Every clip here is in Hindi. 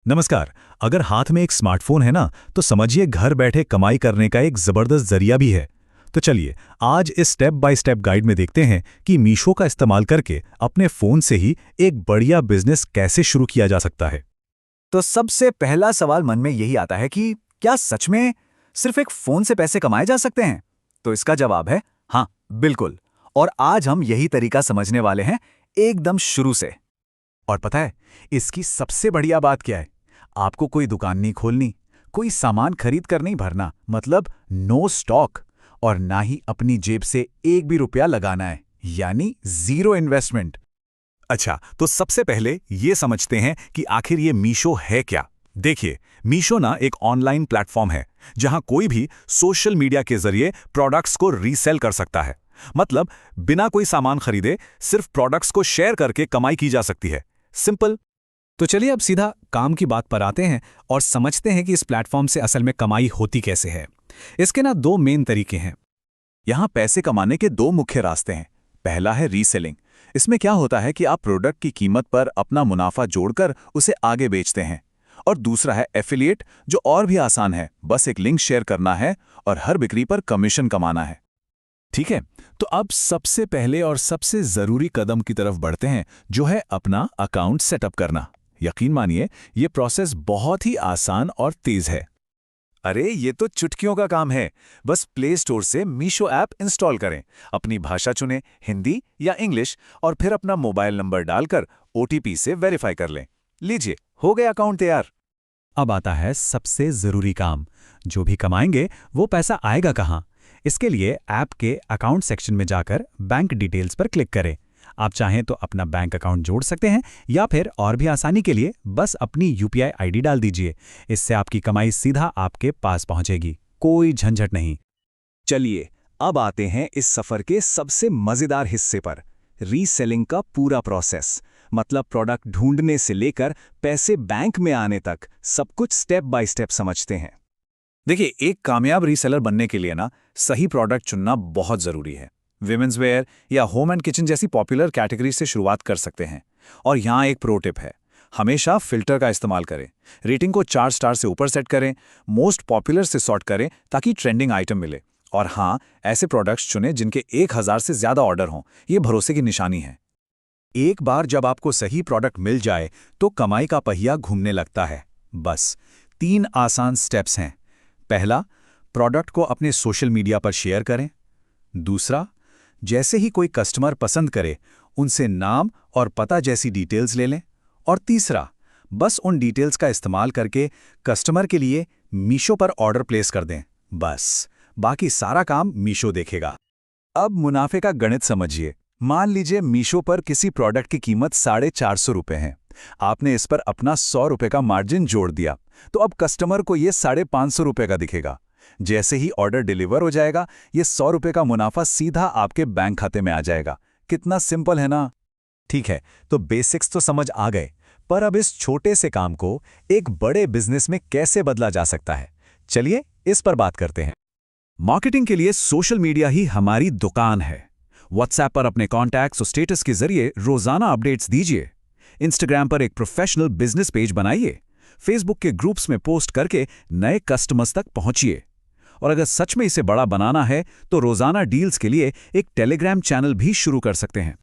नमस्कार। अगर हाथ में एक स्मार्टफोन है ना, तो समझिए घर बैठे कमाई करने का एक जबरदस्त जरिया भी है। तो चलिए आज इस स्टेप बाय स्टेप गाइड में देखते हैं कि मीशो का इस्तेमाल करके अपने फोन से ही एक बढ़िया बिजनेस कैसे शुरू किया जा सकता है। तो सबसे पहला सवाल मन में यही आता है कि क्या सच में सिर्फ एक फोन से पैसे कमाए जा सकते हैं? तो इसका जवाब है हाँ, बिल्कुल। और आज हम यही तरीका समझने वाले हैं, एकदम शुरू से। और पता है इसकी सबसे बढ़िया बात क्या है? आपको कोई दुकान नहीं खोलनी, कोई सामान खरीद कर नहीं भरना, मतलब नो स्टॉक, और ना ही अपनी जेब से एक भी रुपया लगाना है, यानी जीरो इन्वेस्टमेंट। अच्छा, तो सबसे पहले ये समझते हैं कि आखिर ये मीशो है क्या। देखिए, मीशो ना एक ऑनलाइन प्लेटफॉर्म है जहां कोई भी सोशल मीडिया के जरिए प्रोडक्ट्स को रीसेल कर सकता है। मतलब बिना कोई सामान खरीदे सिर्फ प्रोडक्ट्स को शेयर करके कमाई की जा सकती है। सिंपल। तो चलिए अब सीधा काम की बात पर आते हैं और समझते हैं कि इस प्लेटफॉर्म से असल में कमाई होती कैसे है। इसके ना दो मेन तरीके हैं। यहाँ पैसे कमाने के दो मुख्य रास्ते हैं। पहला है रीसेलिंग। इसमें क्या होता है कि आप प्रोडक्ट की कीमत पर अपना मुनाफा जोड़कर उसे आगे बेचते हैं। और दूसरा है एफिलिएट, जो और भी आसान है, बस एक लिंक शेयर करना है और हर बिक्री पर कमीशन कमाना है। ठीक है, तो अब सबसे पहले और सबसे जरूरी कदम की तरफ बढ़ते हैं, जो है अपना अकाउंट सेटअप करना। यकीन मानिए ये प्रोसेस बहुत ही आसान और तेज है। अरे ये तो चुटकियों का काम है। बस प्ले स्टोर से मीशो ऐप इंस्टॉल करें, अपनी भाषा चुनें, हिंदी या इंग्लिश, और फिर अपना मोबाइल नंबर डालकर ओटीपी से वेरीफाई कर लें। लीजिए, हो गया अकाउंट तैयार। अब आता है सबसे जरूरी काम। जो भी कमाएंगे वो पैसा आएगा कहाँ? इसके लिए ऐप के अकाउंट सेक्शन में जाकर बैंक डिटेल्स पर क्लिक करें। आप चाहें तो अपना बैंक अकाउंट जोड़ सकते हैं, या फिर और भी आसानी के लिए बस अपनी यूपीआई आईडी डाल दीजिए। इससे आपकी कमाई सीधा आपके पास पहुंचेगी, कोई झंझट नहीं। चलिए अब आते हैं इस सफर के सबसे मजेदार हिस्से पर, रीसेलिंग का पूरा प्रोसेस। मतलब प्रोडक्ट ढूंढने से लेकर पैसे बैंक में आने तक सब कुछ स्टेप बाय स्टेप समझते हैं। देखिए, एक कामयाब रीसेलर बनने के लिए ना सही प्रोडक्ट चुनना बहुत जरूरी है। विमेंस वेयर या होम एंड किचन जैसी पॉपुलर कैटेगरी से शुरुआत कर सकते हैं। और यहाँ एक प्रो टिप है, हमेशा फिल्टर का इस्तेमाल करें। रेटिंग को 4 स्टार से ऊपर सेट करें, मोस्ट पॉपुलर से सॉर्ट करें ताकि ट्रेंडिंग आइटम मिले। और हाँ, ऐसे प्रोडक्ट्स चुनें जिनके 1000 से ज्यादा ऑर्डर हों, ये भरोसे की निशानी है। एक बार जब आपको सही प्रोडक्ट मिल जाए तो कमाई का पहिया घूमने लगता है। बस 3 आसान स्टेप्स हैं। पहला, प्रोडक्ट को अपने सोशल मीडिया पर शेयर करें। दूसरा, जैसे ही कोई कस्टमर पसंद करे उनसे नाम और पता जैसी डिटेल्स ले लें। और तीसरा, बस उन डिटेल्स का इस्तेमाल करके कस्टमर के लिए मीशो पर ऑर्डर प्लेस कर दें। बस बाकी सारा काम मीशो देखेगा। अब मुनाफे का गणित समझिए। मान लीजिए मीशो पर किसी प्रोडक्ट की कीमत 450 रुपये है। आपने इस पर अपना 100 रुपये का मार्जिन जोड़ दिया, तो अब कस्टमर को ये 550 रुपये का दिखेगा। जैसे ही ऑर्डर डिलीवर हो जाएगा, ये 100 रुपये का मुनाफा सीधा आपके बैंक खाते में आ जाएगा। कितना सिंपल है ना? ठीक है, तो बेसिक्स तो समझ आ गए, पर अब इस छोटे से काम को एक बड़े बिजनेस में कैसे बदला जा सकता है, चलिए इस पर बात करते हैं। मार्केटिंग के लिए सोशल मीडिया ही हमारी दुकान है। व्हाट्सएप पर अपने कॉन्टैक्ट्स और स्टेटस के जरिए रोजाना अपडेट्स दीजिए। इंस्टाग्राम पर एक प्रोफेशनल बिजनेस पेज बनाइए। फेसबुक के ग्रुप्स में पोस्ट करके नए कस्टमर्स तक पहुंचिए। और अगर सच में इसे बड़ा बनाना है तो रोजाना डील्स के लिए एक टेलीग्राम चैनल भी शुरू कर सकते हैं।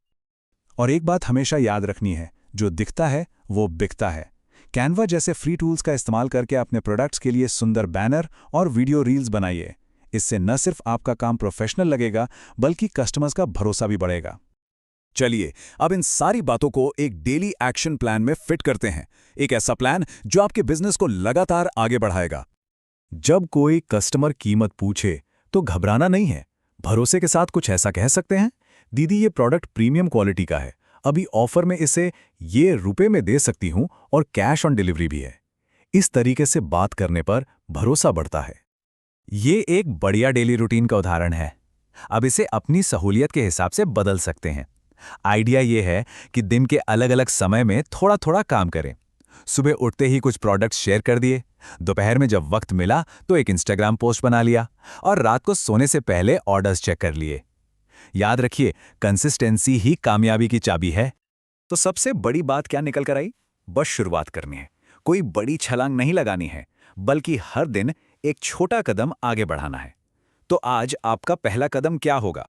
और एक बात हमेशा याद रखनी है, जो दिखता है वो बिकता है। कैनवा जैसे फ्री टूल्स का इस्तेमाल करके अपने प्रोडक्ट्स के लिए सुंदर बैनर और वीडियो रील्स बनाइए। इससे न सिर्फ आपका काम प्रोफेशनल लगेगा, बल्कि कस्टमर्स का भरोसा भी बढ़ेगा। चलिए अब इन सारी बातों को एक डेली एक्शन प्लान में फिट करते हैं। एक ऐसा प्लान जो आपके बिजनेस को लगातार आगे बढ़ाएगा। जब कोई कस्टमर कीमत पूछे तो घबराना नहीं है। भरोसे के साथ कुछ ऐसा कह सकते हैं, दीदी ये प्रोडक्ट प्रीमियम क्वालिटी का है, अभी ऑफर में इसे ये रुपए में दे सकती हूं और कैश ऑन डिलीवरी भी है। इस तरीके से बात करने पर भरोसा बढ़ता है। ये एक बढ़िया डेली रूटीन का उदाहरण है। अब इसे अपनी सहूलियत के हिसाब से बदल सकते हैं। आइडिया ये है कि दिन के अलग अलग समय में थोड़ा थोड़ा काम करें। सुबह उठते ही कुछ प्रोडक्ट्स शेयर कर दिए, दोपहर में जब वक्त मिला तो एक इंस्टाग्राम पोस्ट बना लिया, और रात को सोने से पहले ऑर्डर्स चेक कर लिए। याद रखिए, कंसिस्टेंसी ही कामयाबी की चाबी है। तो सबसे बड़ी बात क्या निकल कर आई? बस शुरुआत करनी है। कोई बड़ी छलांग नहीं लगानी है, बल्कि हर दिन एक छोटा कदम आगे बढ़ाना है। तो आज आपका पहला कदम क्या होगा?